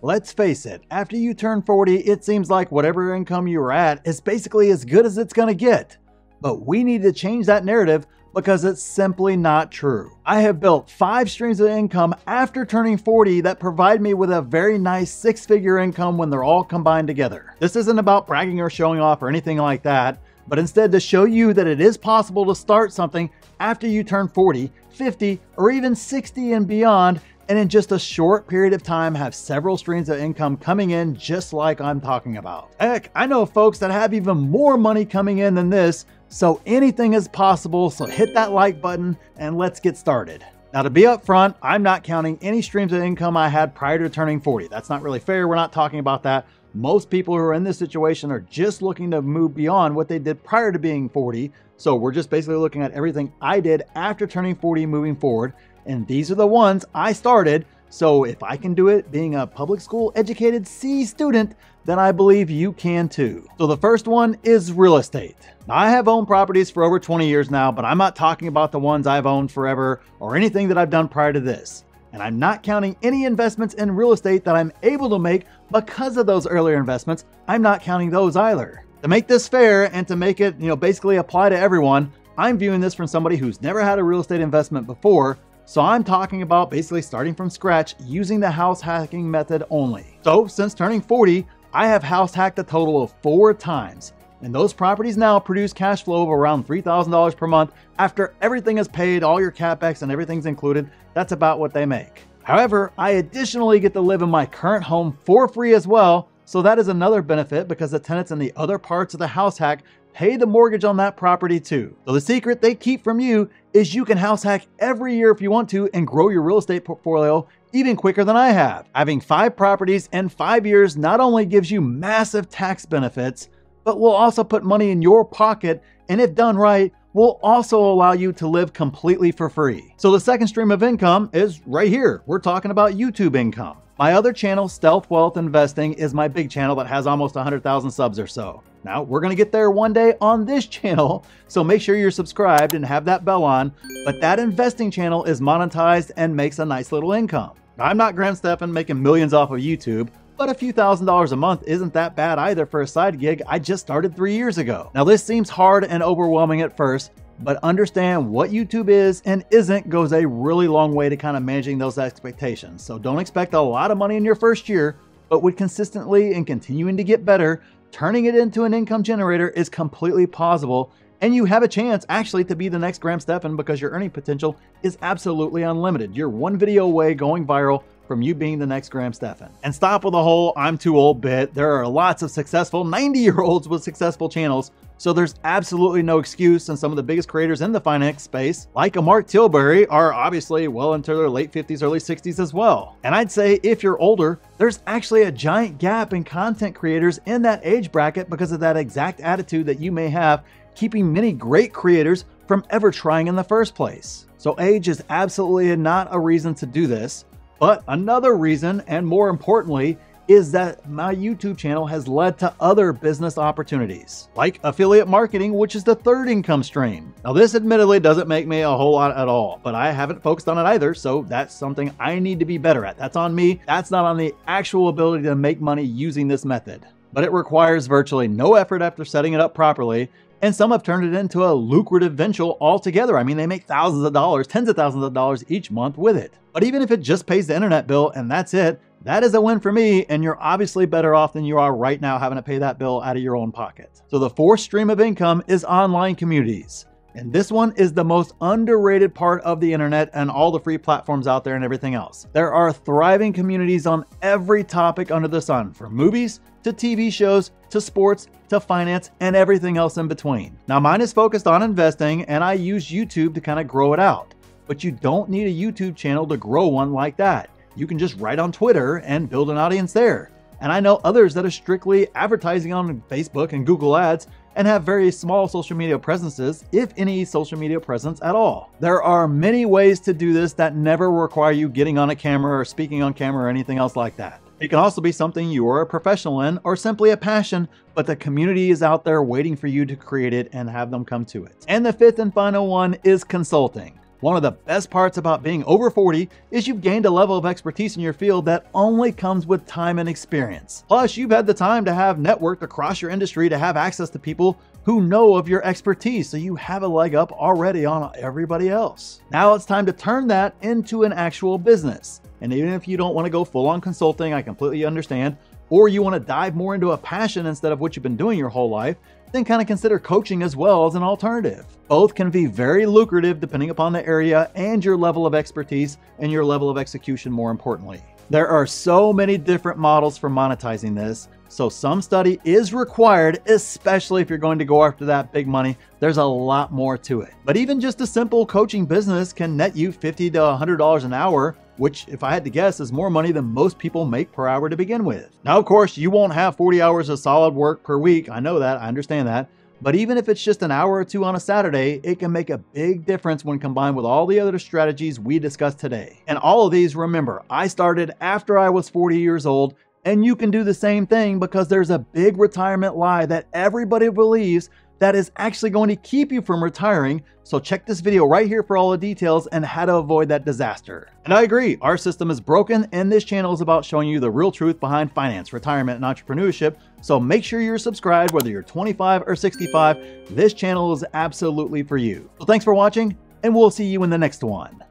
Let's face it, after you turn 40, it seems like whatever income you were at is basically as good as it's gonna get. But we need to change that narrative because it's simply not true. I have built 5 streams of income after turning 40 that provide me with a very nice 6-figure income when they're all combined together. This isn't about bragging or showing off or anything like that, but instead to show you that it is possible to start something after you turn 40, 50, or even 60 and beyond, and in just a short period of time have several streams of income coming in just like I'm talking about. Heck, I know folks that have even more money coming in than this, so anything is possible, so hit that like button and let's get started. Now, to be upfront, I'm not counting any streams of income I had prior to turning 40. That's not really fair. We're not talking about that. Most people who are in this situation are just looking to move beyond what they did prior to being 40. So we're just basically looking at everything I did after turning 40 moving forward. And these are the ones I started. So if I can do it being a public school educated C student, then I believe you can too. So the first one is real estate. Now, I have owned properties for over 20 years now, but I'm not talking about the ones I've owned forever or anything that I've done prior to this. And I'm not counting any investments in real estate that I'm able to make because of those earlier investments. I'm not counting those either. To make this fair and to make it, basically apply to everyone, I'm viewing this from somebody who's never had a real estate investment before. So I'm talking about basically starting from scratch using the house hacking method only. So since turning 40, I have house hacked a total of 4 times. And those properties now produce cash flow of around $3,000 per month after everything is paid, all your CapEx and everything's included. That's about what they make. However, I additionally get to live in my current home for free as well. So that is another benefit because the tenants in the other parts of the house hack pay the mortgage on that property too. So the secret they keep from you is you can house hack every year if you want to and grow your real estate portfolio even quicker than I have. Having 5 properties in 5 years not only gives you massive tax benefits, but will also put money in your pocket, and if done right, will also allow you to live completely for free. So the second stream of income is right here. We're talking about YouTube income. My other channel, Stealth Wealth Investing, is my big channel that has almost 100,000 subs or so. Now, we're gonna get there one day on this channel, so make sure you're subscribed and have that bell on, but that investing channel is monetized and makes a nice little income. Now, I'm not Graham Stephan making millions off of YouTube, but a few $1,000s a month isn't that bad either for a side gig I just started 3 years ago. Now, this seems hard and overwhelming at first, but understand what YouTube is and isn't goes a really long way to kind of managing those expectations. So don't expect a lot of money in your first year, but with consistently and continuing to get better, turning it into an income generator is completely possible. And you have a chance actually to be the next Graham Stephan because your earning potential is absolutely unlimited. You're one video away going viral from you being the next Graham Stephan. And stop with the whole I'm too old bit. There are lots of successful 90-year-olds with successful channels. So there's absolutely no excuse, and some of the biggest creators in the finance space, like a Mark Tilbury, are obviously well into their late 50s, early 60s as well. And I'd say if you're older, there's actually a giant gap in content creators in that age bracket because of that exact attitude that you may have, keeping many great creators from ever trying in the first place. So age is absolutely not a reason to do this. But another reason, and more importantly, is that my YouTube channel has led to other business opportunities, like affiliate marketing, which is the third income stream. Now, this admittedly doesn't make me a whole lot at all, but I haven't focused on it either, so that's something I need to be better at. That's on me. That's not on the actual ability to make money using this method. But it requires virtually no effort after setting it up properly, and some have turned it into a lucrative venture altogether. I mean, they make thousands of dollars, tens of thousands of dollars each month with it. But even if it just pays the internet bill and that's it, that is a win for me, and you're obviously better off than you are right now having to pay that bill out of your own pocket. So the fourth stream of income is online communities. And this one is the most underrated part of the internet and all the free platforms out there and everything else. There are thriving communities on every topic under the sun, from movies to TV shows to sports to finance and everything else in between. Now, mine is focused on investing, and I use YouTube to kind of grow it out. But you don't need a YouTube channel to grow one like that. You can just write on Twitter and build an audience there. And I know others that are strictly advertising on Facebook and Google Ads and have very small social media presences, if any social media presence at all. There are many ways to do this that never require you getting on a camera or speaking on camera or anything else like that. It can also be something you are a professional in or simply a passion, but the community is out there waiting for you to create it and have them come to it. And the fifth and final one is consulting. One of the best parts about being over 40 is you've gained a level of expertise in your field that only comes with time and experience. Plus, you've had the time to have networked across your industry to have access to people who know of your expertise, so you have a leg up already on everybody else. Now it's time to turn that into an actual business. And even if you don't want to go full on consulting, I completely understand, or you want to dive more into a passion instead of what you've been doing your whole life, then kind of consider coaching as well as an alternative. Both can be very lucrative depending upon the area and your level of expertise and your level of execution, more importantly. There are so many different models for monetizing this, so some study is required, especially if you're going to go after that big money. There's a lot more to it. But even just a simple coaching business can net you $50 to $100 an hour, which, if I had to guess, is more money than most people make per hour to begin with. Now, of course, you won't have 40 hours of solid work per week. I know that, I understand that. But even if it's just an hour or two on a Saturday, it can make a big difference when combined with all the other strategies we discussed today. And all of these, remember, I started after I was 40 years old, and you can do the same thing because there's a big retirement lie that everybody believes that is actually going to keep you from retiring. So check this video right here for all the details and how to avoid that disaster. And I agree, our system is broken, and this channel is about showing you the real truth behind finance, retirement, and entrepreneurship. So make sure you're subscribed, whether you're 25 or 65. This channel is absolutely for you. So thanks for watching, and we'll see you in the next one.